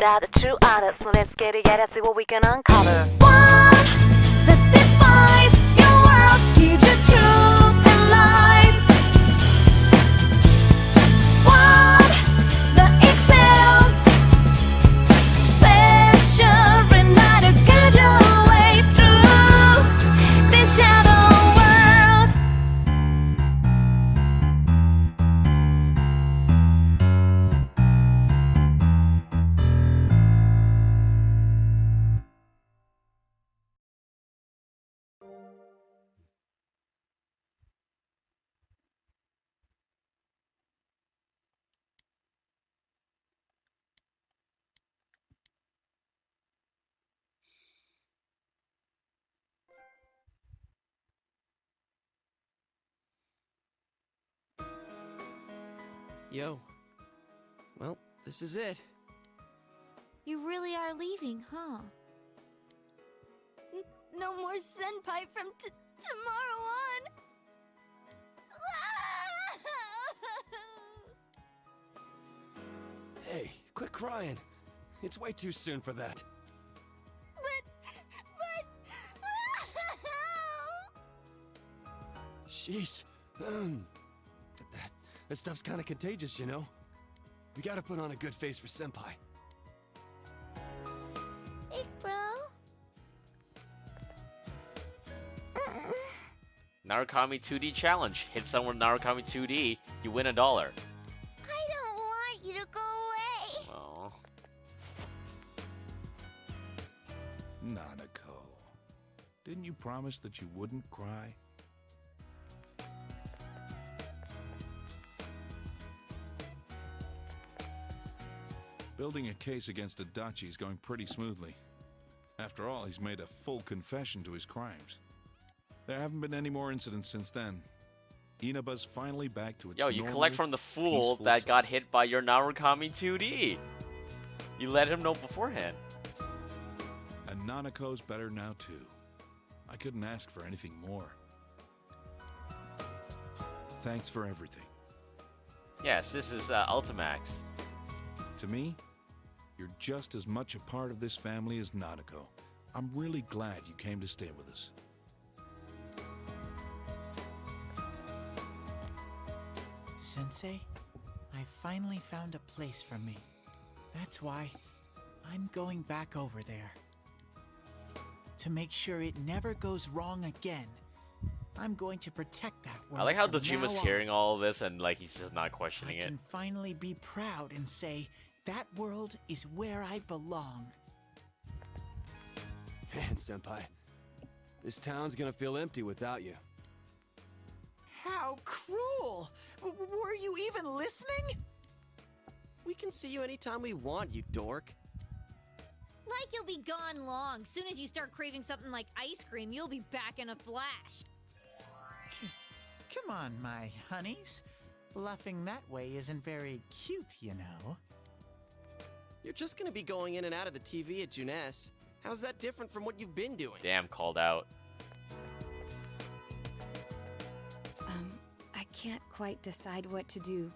are the true artists. So let's get it, yeah, let's see what we can uncover. One that defies your world, gives you truth and life. One that excels, special reminder, guide your way through this shadow world. Yo. Well, this is it. You really are leaving, huh? No more senpai from tomorrow on. Hey, quit crying. It's way too soon for that. But... Sheesh. That stuff's kind of contagious, you know? We gotta put on a good face for Senpai. Hey, bro. Narukami 2D challenge. Hit someone with Narukami 2D, you win $1. I don't want you to go away. Oh. Nanako, didn't you promise that you wouldn't cry? Building a case against Adachi is going pretty smoothly. After all, he's made a full confession to his crimes. There haven't been any more incidents since then. Inaba's finally back to its Yo, you normal, collect from the fool peaceful that self. got hit by your Narukami 2D. You let him know beforehand. And Nanako's better now too. I couldn't ask for anything more. Thanks for everything. Yes, this is Ultimax. To me, you're just as much a part of this family as Nanako. I'm really glad you came to stay with us. Sensei, I finally found a place for me. That's why I'm going back over there. To make sure it never goes wrong again, I'm going to protect that world. I like how from Dojima's now hearing on. all of this and like he's just not I questioning it. can finally be proud and say that world is where I belong. Man, Senpai. This town's gonna feel empty without you. How cruel! Were you even listening? We can see you anytime we want, you dork. Like you'll be gone long. Soon as you start craving something like ice cream, you'll be back in a flash. Come on, my honeys. Bluffing that way isn't very cute, you know. You're just gonna be going in and out of the TV at Junes. How's that different from what you've been doing? Damn, called out. I can't quite decide what to do.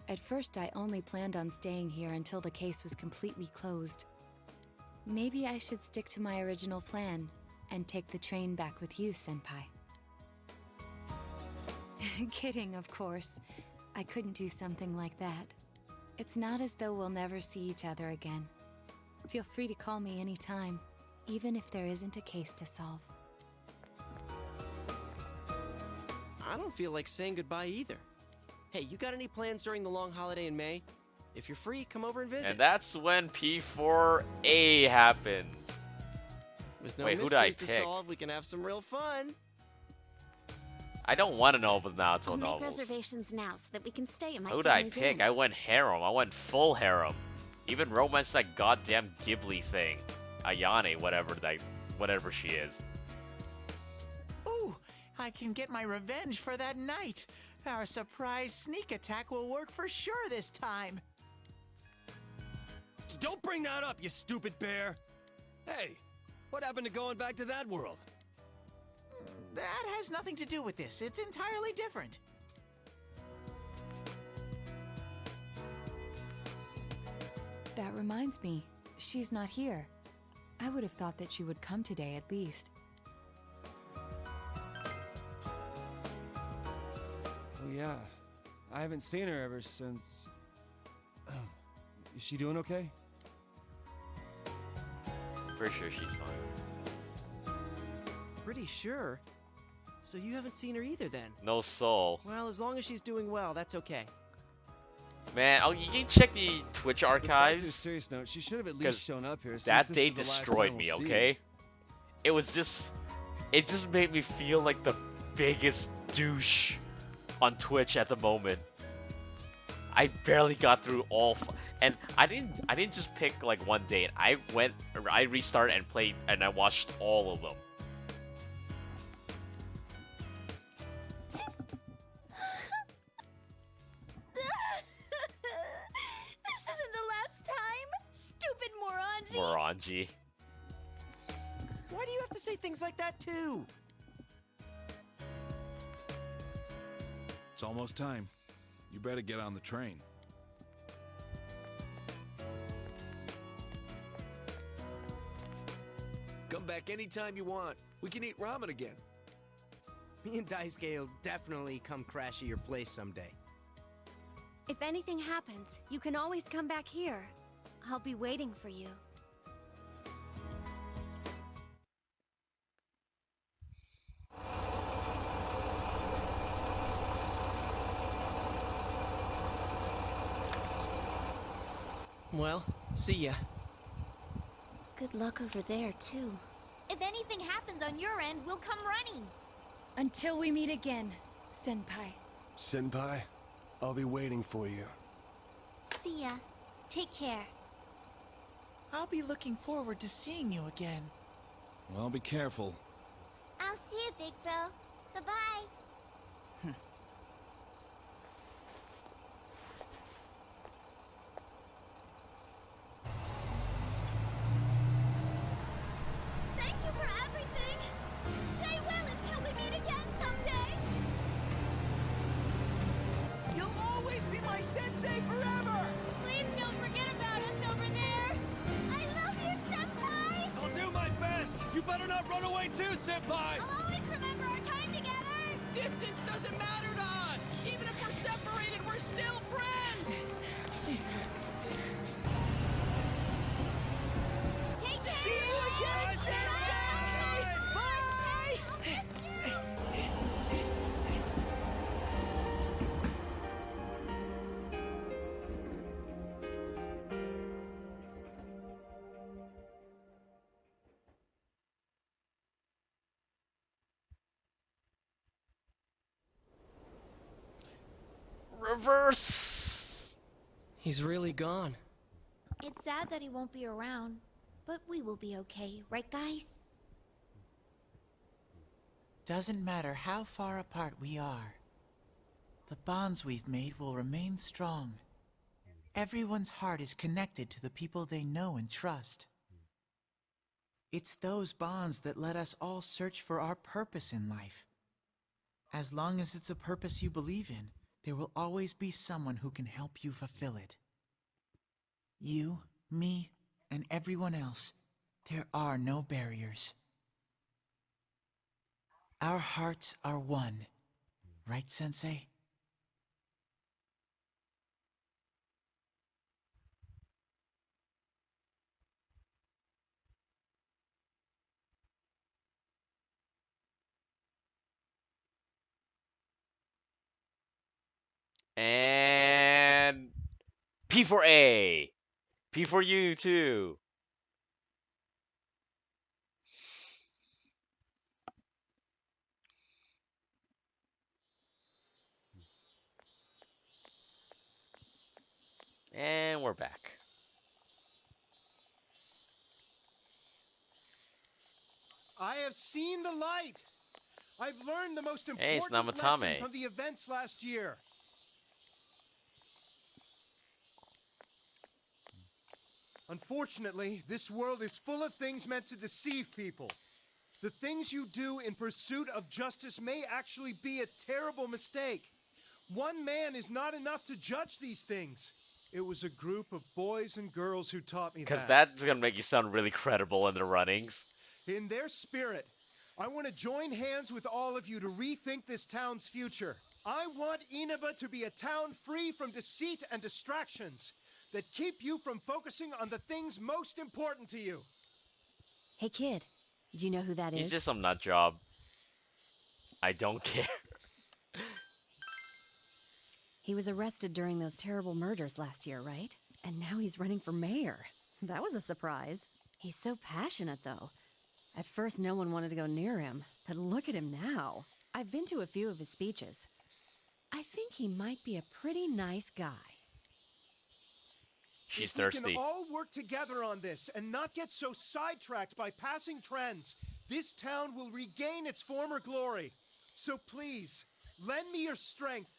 At first, I only planned on staying here until the case was completely closed. Maybe I should stick to my original plan and take the train back with you, Senpai. Kidding, of course. I couldn't do something like that. It's not as though we'll never see each other again. Feel free to call me anytime, even if there isn't a case to solve. I don't feel like saying goodbye either. Hey, you got any plans during the long holiday in May? If you're free, come over and visit. And that's when P4A happens. With no Wait, who did I mysteries to pick? solve, we can have some real fun. I don't want to know about the Naruto I'll make novels. reservations now so that we can stay in my Who did I family's pick? inn. I went harem. I went full harem. Even romance that goddamn Ghibli thing. Ayane, whatever she is. Ooh, I can get my revenge for that night. Our surprise sneak attack will work for sure this time. Don't bring that up, you stupid bear! Hey, what happened to going back to that world? That has nothing to do with this. It's entirely different. That reminds me, She's not here. I would have thought that she would come today at least. Well, yeah. I haven't seen her ever since... Is she doing okay? Pretty sure she's fine. Pretty sure. So you haven't seen her either then? No soul. Well, as long as she's doing well, that's okay. Man, you can check the Twitch Back to a archives. serious note, she should have at 'Cause least shown up here. Since That this day is the last destroyed time me, we'll see okay? her. It just made me feel like the biggest douche on Twitch at the moment. I barely got through and I didn't just pick like one date. I restarted and played and I watched all of them. This isn't the last time? Stupid Morangi! Morangi. Why do you have to say things like that too? It's almost time. You better get on the train. Come back anytime you want. We can eat ramen again. Me and Daisuke will definitely come crash at your place someday. If anything happens, you can always come back here. I'll be waiting for you. Well, see ya. Good luck over there, too. If anything happens on your end, we'll come running. Until we meet again, Senpai. Senpai, I'll be waiting for you. See ya. Take care. I'll be looking forward to seeing you again. Well, be careful. I'll see you, Big Bro. Bye-bye. Thank you for everything. Stay well until we meet again someday. You'll always be my sensei forever! Please don't forget about us over there. I love you, Senpai. I'll do my best! You better not run away too, Senpai! I'll always remember our time together. Distance doesn't matter to us! Even if we're separated, we're still friends! Take care. See you again, Bye, Sensei! Bye! I'll miss you. Reverse. He's really gone. It's sad that he won't be around, but we will be okay, right, guys? Doesn't matter how far apart we are. The bonds we've made will remain strong. Everyone's heart is connected to the people they know and trust. It's those bonds that let us all search for our purpose in life. As long as it's a purpose you believe in, there will always be someone who can help you fulfill it. You, me, and everyone else, there are no barriers. Our hearts are one. Right, Sensei? And P for A. P for you too. And we're back. I have seen the light. I've learned the most Hey, it's important Namatame. lesson from the events last year. Unfortunately, this world is full of things meant to deceive people. The things you do in pursuit of justice may actually be a terrible mistake. One man is not enough to judge these things. It was a group of boys and girls who taught me Because that. that's gonna make you sound really credible in the runnings. In their spirit, I want to join hands with all of you to rethink this town's future. I want Inaba to be a town free from deceit and distractions that keep you from focusing on the things most important to you. Hey kid, do you know who that He's is? just some nut job. I don't care. He was arrested during those terrible murders last year, right? And now he's running for mayor. That was a surprise. He's so passionate, though. At first, no one wanted to go near him, but look at him now. I've been to a few of his speeches. I think he might be a pretty nice guy. She's If we thirsty. can all work together on this and not get so sidetracked by passing trends, this town will regain its former glory. So please, lend me your strength.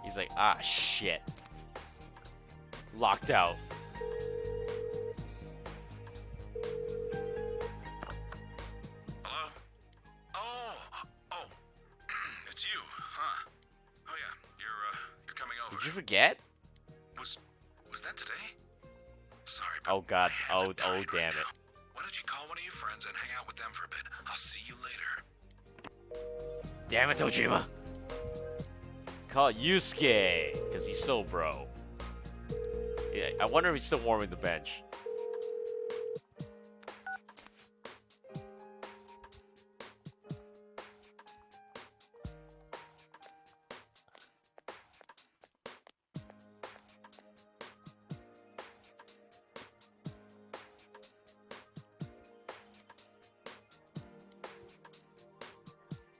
He's like, ah, shit. Locked out. Hello? Oh, it's you, huh? Oh yeah, you're coming over. Did you forget? Was that today? Sorry, but Oh god. my hands Oh, are tied right damn it. now. Why don't you call one of your friends and hang out with them for a bit? I'll see you later. Damn it, Tojima. Call Yusuke, because he's so bro. Yeah, I wonder if he's still warming the bench.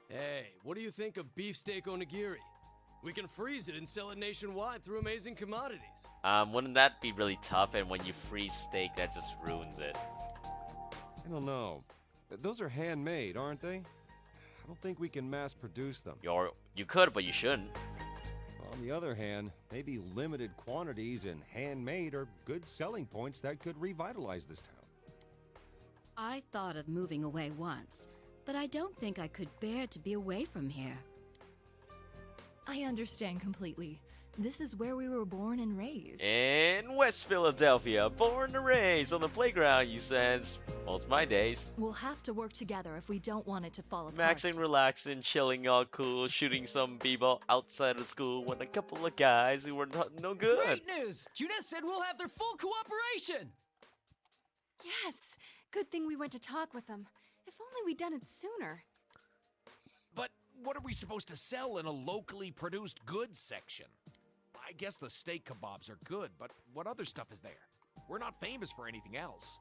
Hey, what do you think of beefsteak onigiri? We can freeze it and sell it nationwide through Amazing Commodities. Wouldn't that be really tough? And when you freeze steak, that just ruins it. I don't know. Those are handmade, aren't they? I don't think we can mass produce them. You could, but you shouldn't. On the other hand, maybe limited quantities and handmade are good selling points that could revitalize this town. I thought of moving away once, but I don't think I could bear to be away from here. I understand completely. This is where we were born and raised. In West Philadelphia, born and raised on the playground, you said. Most my days. We'll have to work together if we don't want it to fall apart. Maxing, relaxing, chilling, all cool, shooting some b-ball outside of school with a couple of guys who were no good. Great news! Junes said we'll have their full cooperation! Yes! Good thing we went to talk with them. If only we'd done it sooner. But what are we supposed to sell in a locally produced goods section? I guess the steak kebabs are good, but what other stuff is there? We're not famous for anything else.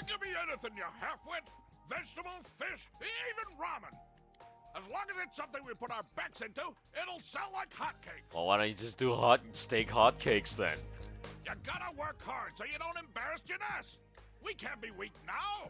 Give me anything, you half-wit. Vegetables, fish, even ramen. As long as it's something we put our backs into, it'll sell like hotcakes. Well, why don't you just do steak hotcakes then? You gotta work hard so you don't embarrass Junes. We can't be weak now.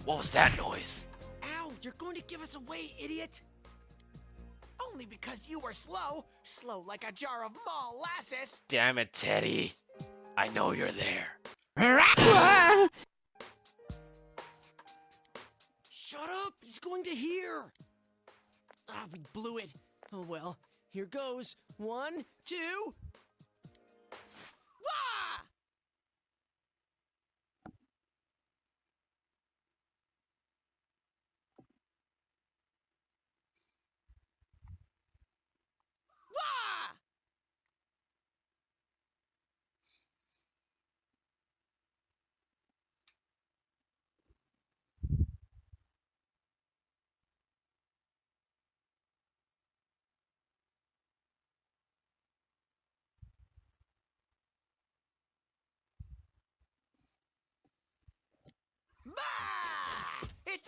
What was that noise? Ow, you're going to give us away, idiot! Only because you were slow. Slow like a jar of molasses. Damn it, Teddy. I know you're there. Shut up! He's going to hear! Ah, we blew it. Oh well, here goes. 1, 2... Wah! Wah!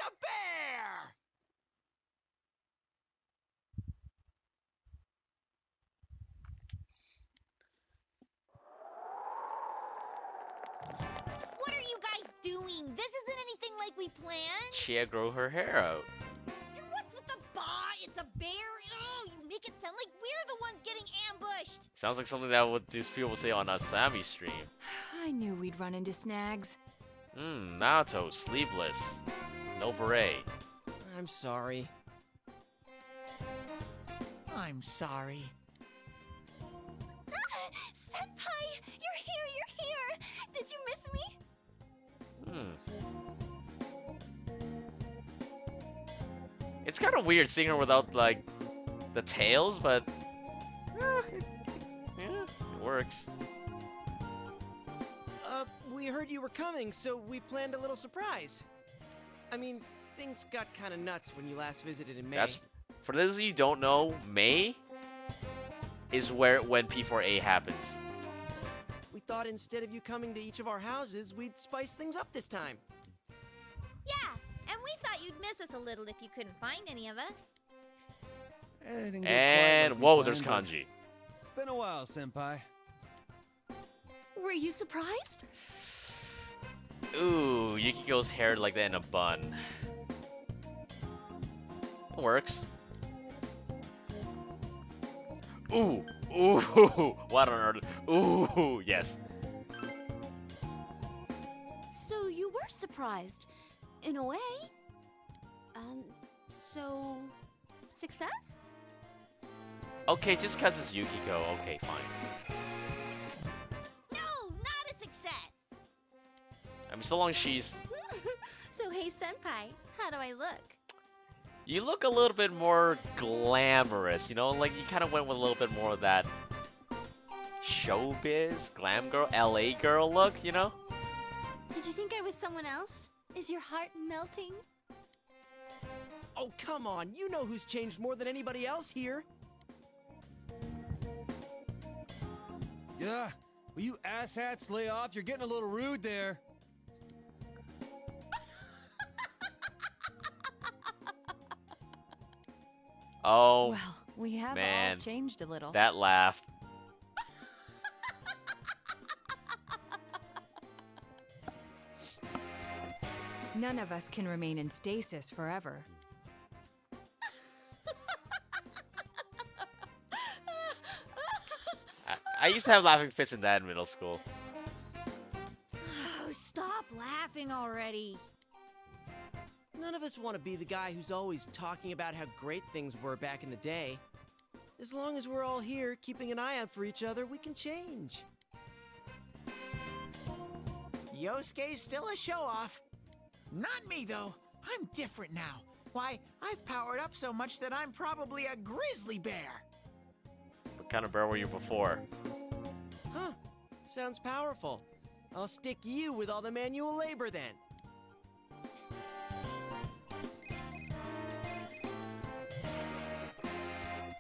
a bear! What are you guys doing? This isn't anything like we planned. Chia grow her hair out. And what's with the bah? It's a bear? Oh, you make it sound like we're the ones getting ambushed. Sounds like something that what these people say on a Sammy stream. I knew we'd run into snags. Naoto, sleeveless. No beret. I'm sorry. I'm sorry. Senpai! You're here! Did you miss me? It's kind of weird seeing her without, like, the tails, but... it works. We heard you were coming, so we planned a little surprise. I mean, things got kind of nuts when you last visited in May. For those of you who don't know, May is when P4A happens. We thought instead of you coming to each of our houses, we'd spice things up this time. Yeah, and we thought you'd miss us a little if you couldn't find any of us. And whoa, there's Kanji. Been a while, Senpai. Were you surprised? Ooh, Yukiko's hair like that in a bun. It works. Ooh, what on earth? Ooh, yes. So you were surprised, in a way. So success? Okay, just cause it's Yukiko, okay, fine. No, not a success. I mean, so long as she's... So hey, Senpai, how do I look? You look a little bit more glamorous, you know? Like, you kind of went with a little bit more of that showbiz, glam girl, LA girl look, you know? Did you think I was someone else? Is your heart melting? Oh, come on. You know who's changed more than anybody else here. Yeah, will you asshats lay off? You're getting a little rude there. Oh, Well, we have man. all changed a little. That laugh. None of us can remain in stasis forever. I used to have laughing fits in that in middle school. Oh, stop laughing already. None of us want to be the guy who's always talking about how great things were back in the day. As long as we're all here, keeping an eye out for each other, we can change. Yosuke's still a show-off. Not me, though. I'm different now. Why, I've powered up so much that I'm probably a grizzly bear. What kind of bear were you before? Huh. Sounds powerful. I'll stick you with all the manual labor then.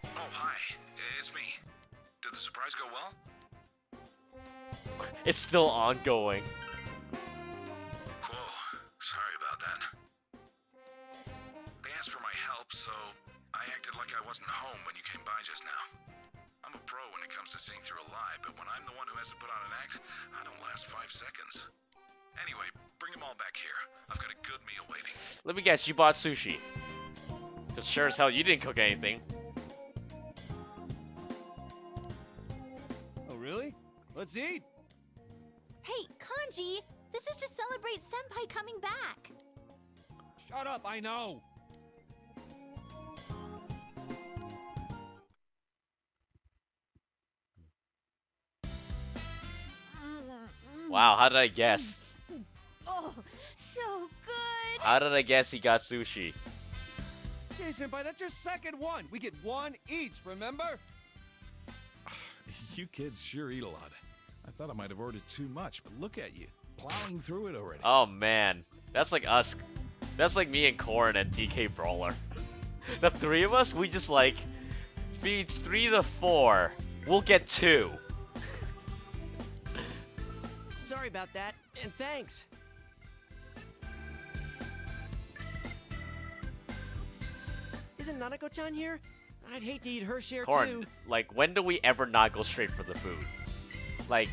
Oh, hi. It's me. Did the surprise go well? It's still ongoing. Whoa. Sorry about that. They asked for my help, so I acted like I wasn't home when you came by just now. I'm a pro when it comes to seeing through a lie, but when I'm the one who has to put on an act, I don't last 5 seconds. Anyway, bring them all back here. I've got a good meal waiting. Let me guess, you bought sushi. Cause sure as hell you didn't cook anything. Oh, really? Let's eat. Hey, Kanji, this is to celebrate Senpai coming back. Shut up, I know. Wow, how did I guess? Oh, so good. How did I guess he got sushi? Hey, Senpai, that's your second one. We get one each, remember? You kids sure eat a lot. I thought I might have ordered too much, but look at you, plowing through it already. Oh man, that's like us. That's like me and Corrin and DK Brawler. The three of us, we just like feeds 3 to 4. We'll get 2. Sorry about that, and thanks. Isn't Nanako-chan here? I'd hate to eat her share Corn, too. like, when do we ever not go straight for the food? Like,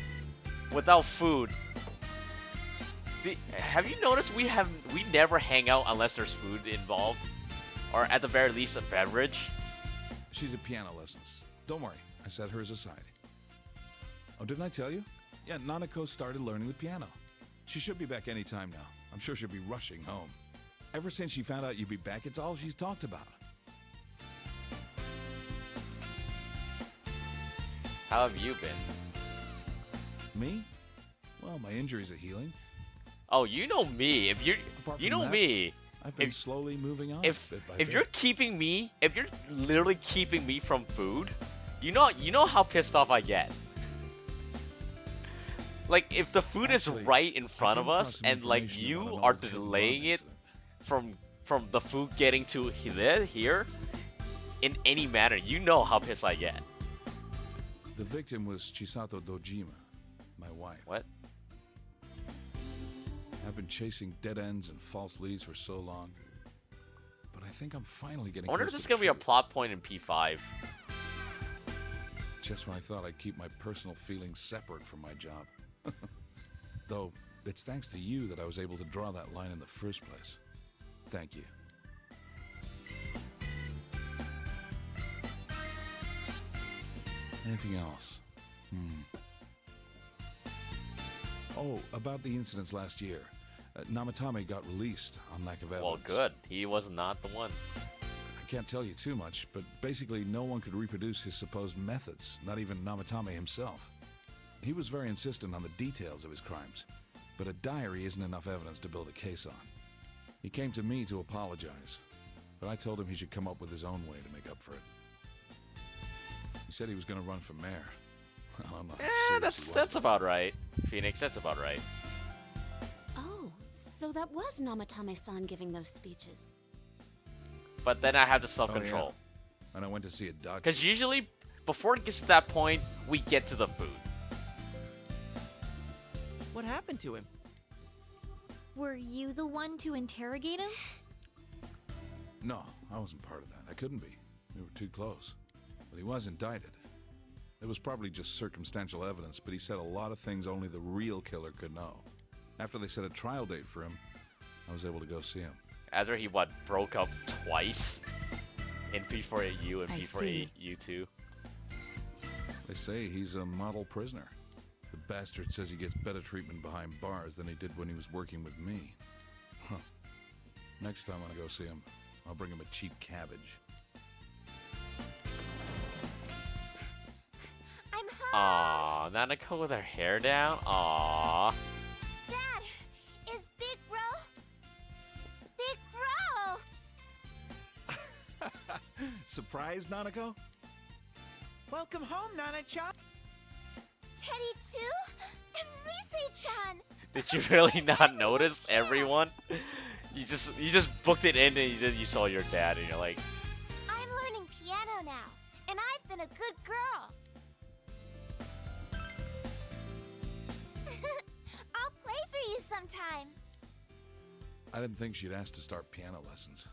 without food, have you noticed we never hang out unless there's food involved, or at the very least a beverage? She's at piano lessons. Don't worry, I set hers aside. Oh, didn't I tell you? Yeah, Nanako started learning the piano. She should be back any time now. I'm sure she'll be rushing home. Ever since she found out you'd be back, it's all she's talked about. How have you been? Me? Well, my injuries are healing. Oh, you know me. If you're, Apart you from know that, me. I've been slowly moving on. If bit by if bit. you're keeping me, if you're literally keeping me from food, you know how pissed off I get. Like, if the food Actually, is right in front of came across us some and like information you about an are old hidden delaying log it from the food getting to here in any manner, you know how pissed I get. The victim was Chisato Dojima, my wife. What? I've been chasing dead ends and false leads for so long, but I think I'm finally getting I wonder if close this is to gonna the be a truth. plot point in P5. Just when I thought I'd keep my personal feelings separate from my job. Though, it's thanks to you that I was able to draw that line in the first place. Thank you. Anything else? Oh, about the incidents last year. Namatame got released on lack of evidence. Well, good. He was not the one. I can't tell you too much, but basically no one could reproduce his supposed methods, not even Namatame himself. He was very insistent on the details of his crimes, but a diary isn't enough evidence to build a case on. He came to me to apologize, but I told him he should come up with his own way to make up for it. He said he was going to run for mayor. I don't know how serious he was That's about right. Phoenix, that's about right. Oh, so that was Namatame-san giving those speeches. But then I have the Oh, self-control. yeah. And I went to see a doctor. Because usually, before it gets to that point, we get to the food. What happened to him? Were you the one to interrogate him? No, I wasn't part of that. I couldn't be. We were too close. But he was indicted. It was probably just circumstantial evidence, but he said a lot of things only the real killer could know. After they set a trial date for him, I was able to go see him. After he, broke up twice? In P48U and I P48U2? They say he's a model prisoner. The bastard says he gets better treatment behind bars than he did when he was working with me. Huh. Next time when I go see him, I'll bring him a cheap cabbage. I'm home. Aww, Nanako with her hair down? Aww. Dad, is Big Bro? Big Bro! Surprise, Nanako? Welcome home, Nana-chan. Teddy too? And Rise-chan! Did you really not notice everyone? You just booked it in and you saw your dad and you're like, I'm learning piano now, and I've been a good girl. I'll play for you sometime. I didn't think she'd ask to start piano lessons.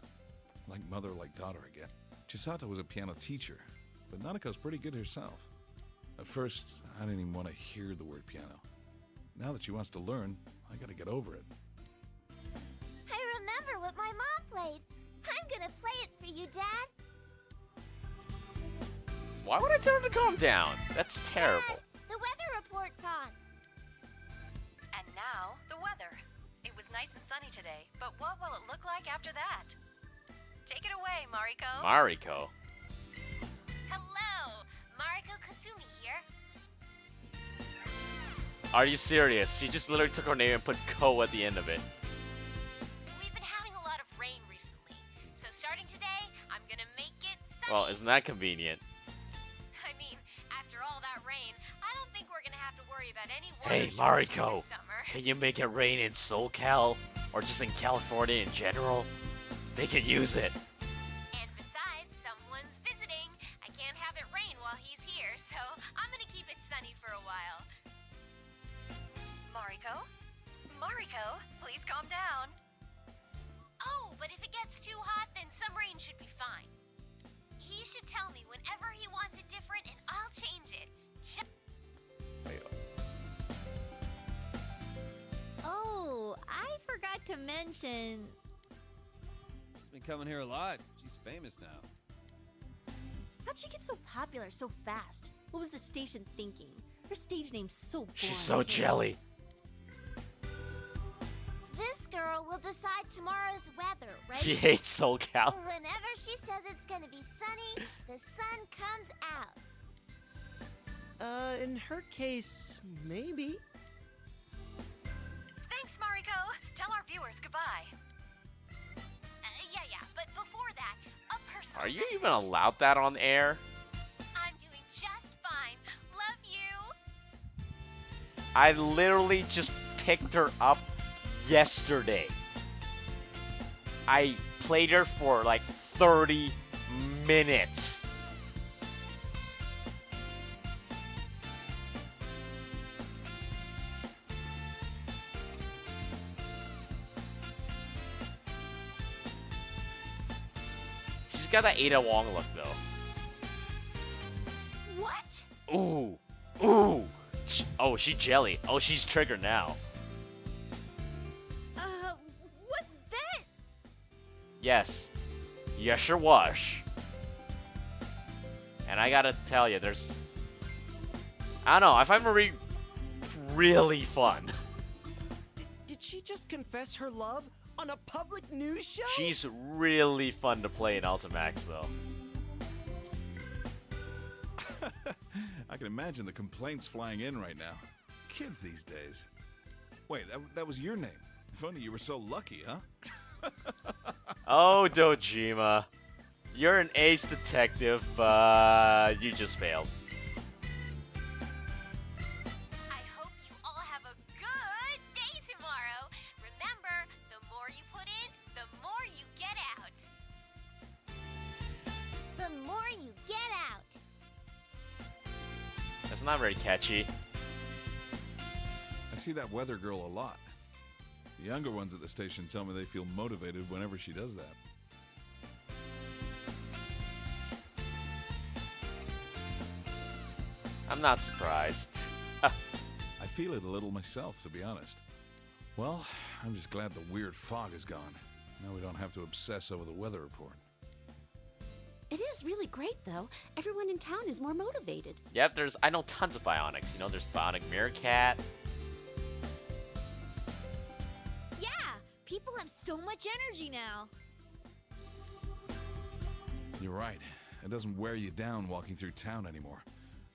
Like mother, like daughter again. Chisato was a piano teacher, but Nanako's pretty good herself. At first, I didn't even want to hear the word piano. Now that she wants to learn, I gotta get over it. I remember what my mom played. I'm gonna play it for you, Dad. why would I tell her to calm down? That's terrible. Dad, the weather report's on. And now, the weather. It was nice and sunny today, but what will it look like after that? Take it away, Mariko. Mariko? Hello, Mariko Kasumi here. Are you serious? She just literally took her name and put Ko at the end of it. We've been having a lot of rain recently, so starting today, I'm gonna make it sunny. Well, isn't that convenient? I mean, after all that rain, I don't think we're gonna have to worry about any Hey, water shortages Mariko, this summer. can you make it rain in SoCal? Or just in California in general? They could use it. And besides, someone's visiting. I can't have it rain while he's here, so I'm gonna keep it sunny for a while. Mariko? Mariko, please calm down. Oh, but if it gets too hot, then some rain should be fine. He should tell me whenever he wants it different, and I'll change it. Oh, I forgot to mention. She's been coming here a lot. She's famous now. How'd she get so popular so fast? What was the station thinking? Her stage name's so boring. She's so jelly. This girl will decide tomorrow's weather, right? She hates SoCal. Whenever she says it's gonna be sunny, the sun comes out. In her case, maybe. Thanks, Mariko. Tell our viewers goodbye. Yeah, but before that, a personal Are you message. even allowed that on air? I'm doing just fine. Love you. I literally just picked her up yesterday. I played her for like 30 minutes. She's got that Ada Wong look though. What? Ooh. Ooh. Oh, she jelly. Oh, she's triggered now. What's that? Yes. Yes, sure was. And I gotta tell you, there's... I don't know, I find Marie really fun. Did she just confess her love on a public news show? She's really fun to play in Ultimax, though. I can imagine the complaints flying in right now. Kids these days. Wait, that was your name. If only you were so lucky, huh? Oh, Dojima. You're an ace detective, but you just failed. I hope you all have a good day tomorrow. Remember, the more you put in, the more you get out. The more you get out. That's not very catchy. I see that weather girl a lot. The younger ones at the station tell me they feel motivated whenever she does that. I'm not surprised. I feel it a little myself, to be honest. Well, I'm just glad the weird fog is gone. Now we don't have to obsess over the weather report. It is really great, though. Everyone in town is more motivated. Yep, I know tons of Bionics. You know, there's Bionic Meerkat. Yeah, people have so much energy now. You're right. It doesn't wear you down walking through town anymore.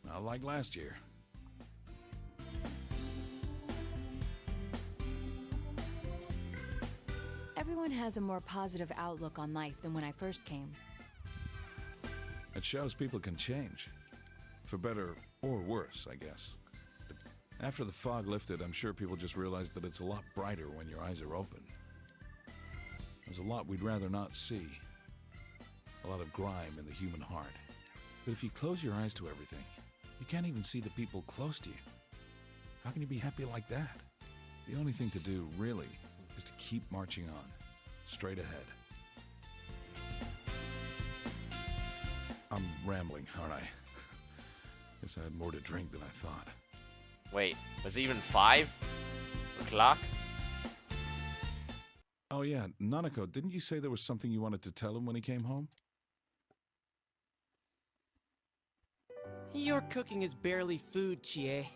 Not like last year. Everyone has a more positive outlook on life than when I first came. It shows people can change. For better or worse, I guess. After the fog lifted, I'm sure people just realized that it's a lot brighter when your eyes are open. There's a lot we'd rather not see. A lot of grime in the human heart. But if you close your eyes to everything, you can't even see the people close to you. How can you be happy like that? The only thing to do, really, is to keep marching on. Straight ahead. I'm rambling, aren't I? Guess I had more to drink than I thought. Wait, was it even 5 o'clock? Oh yeah, Nanako, didn't you say there was something you wanted to tell him when he came home? Your cooking is barely food, Chie.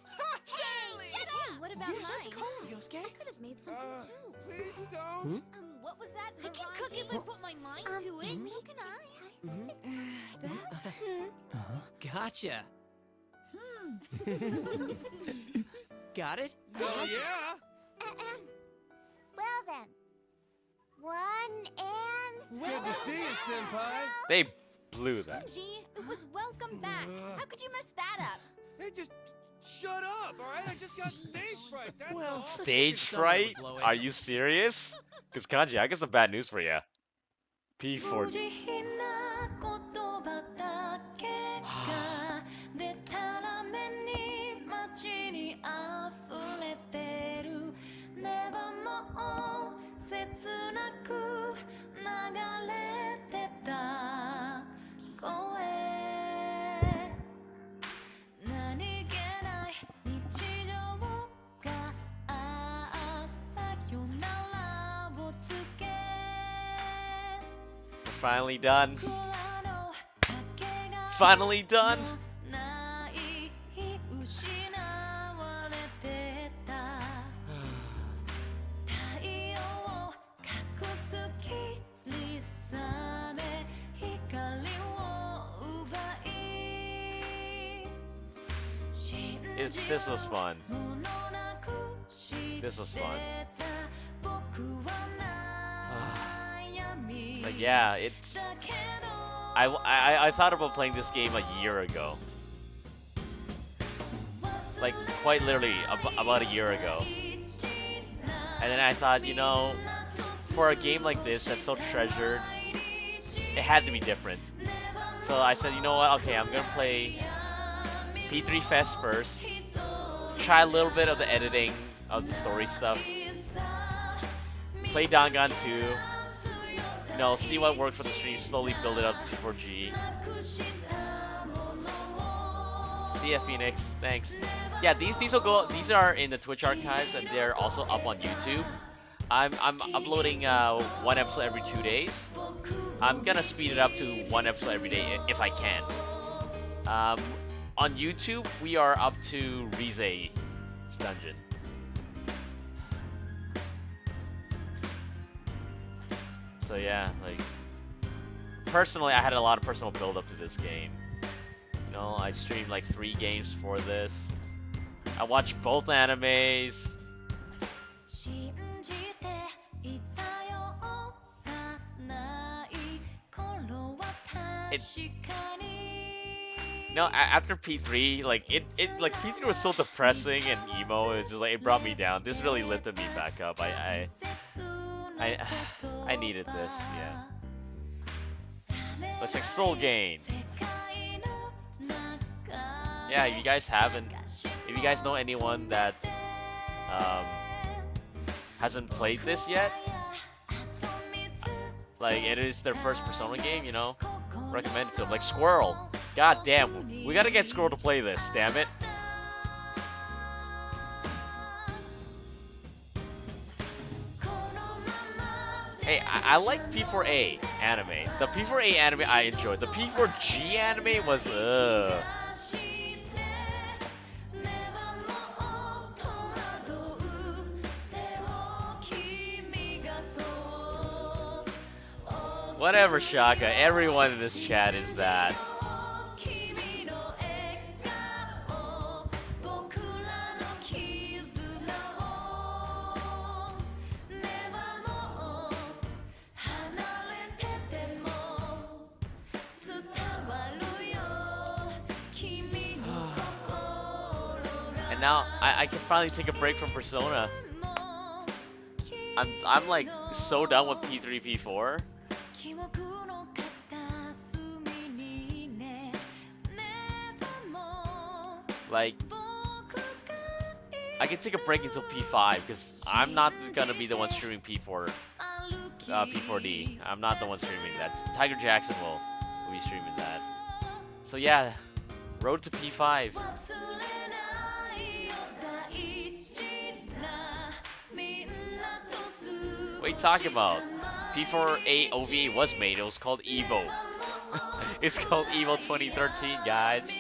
Shut up! What about Yeah, mine? that's cold, Yosuke. I could have made something too. Please don't. What was that? I can cook if I put my mind to it. So can I. That's... Gotcha. Got it? Oh, yeah. Well then. 1 and... It's good to see you, Senpai. They blew that. G, it was welcome back. How could you mess that up? Hey, just shut up, all right? I just got stage fright, that's all. Stage fright? Are you serious? Because Kanji, I got some bad news for you. P4. でたらめに街に溢れてるねばも切なく流れてた声 finally done. Finally done. This was fun. This was fun. Like yeah, it's. I thought about playing this game a year ago. Like quite literally about a year ago. And then I thought, you know, for a game like this that's so treasured, it had to be different. So I said, you know what? Okay, I'm gonna play P3 Fest first. Try a little bit of the editing of the story stuff. Play Dangan 2. You know, see what worked for the stream. Slowly build it up to P4G. See ya, Phoenix. Thanks. Yeah, these will go. These are in the Twitch archives, and they're also up on YouTube. I'm uploading one episode every 2 days. I'm gonna speed it up to one episode every day if I can. On YouTube, we are up to Rize's dungeon. So yeah, like personally, I had a lot of personal build up to this game. You know, I streamed like 3 games for this. I watched both animes. No, after P3, like like P3 was so depressing and emo. It's just like it brought me down. This really lifted me back up. I needed this. Yeah. Looks like Soul Gain. Yeah, if you guys haven't, if you guys know anyone that hasn't played this yet, like it is their first Persona game, you know, recommend it to them. Like Squirrel. God damn, we gotta get Squirrel to play this, damn it. Hey, I like P4A anime. The P4A anime I enjoyed. The P4G anime was Whatever, Shaka. Everyone in this chat is that. And now I can finally take a break from Persona. I'm like so done with P3, P4. Like, I can take a break until P5 because I'm not gonna be the one streaming P4D. I'm not the one streaming that. Tiger Jackson will be streaming that. So yeah, road to P5. What are you talking about? P4A OVA was made. It was called Evo. It's called Evo 2013, guys.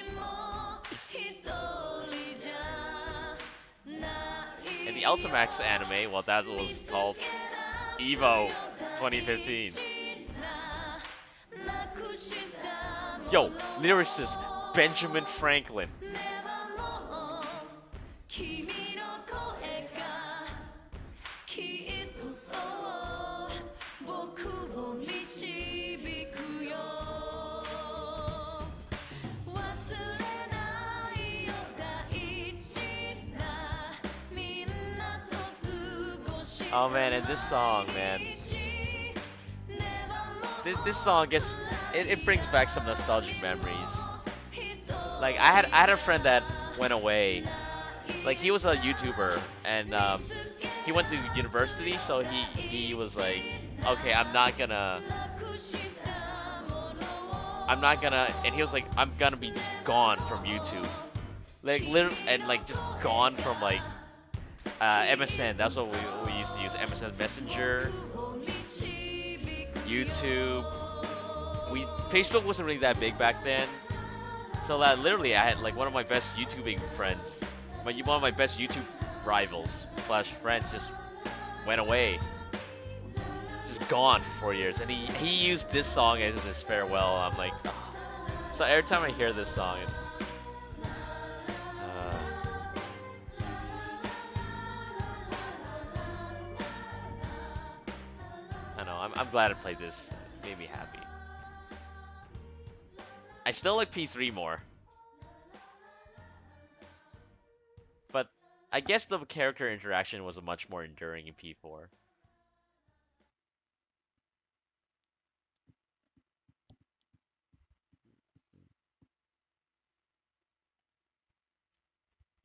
And the Ultimax anime, well, that was called Evo 2015. Yo, lyricist Benjamin Franklin. Oh man, and this song, man. This song gets it brings back some nostalgic memories. Like I had a friend that went away. Like he was a YouTuber and he went to university, so he was like, okay, I'm not gonna, and he was like, I'm gonna be just gone from YouTube, like literally, and like just gone from like MSN. That's what we used to use, MSN Messenger, YouTube, Facebook wasn't really that big back then. So that literally I had like one of my best YouTubing friends, one of my best YouTube rivals slash friends just went away. Just gone for 4 years. And he used this song as his farewell. I'm like, oh. So every time I hear this song, it's, I know, I'm glad I played this. It made me happy. I still like P3 more. But I guess the character interaction was much more enduring in P4.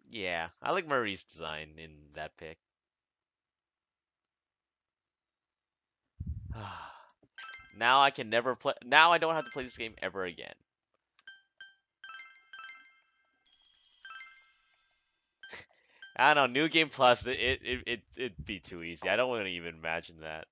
Yeah, I like Marie's design in that pick. Now I can never play. Now I don't have to play this game ever again. I don't know. New Game Plus, it'd be too easy. I don't want to even imagine that.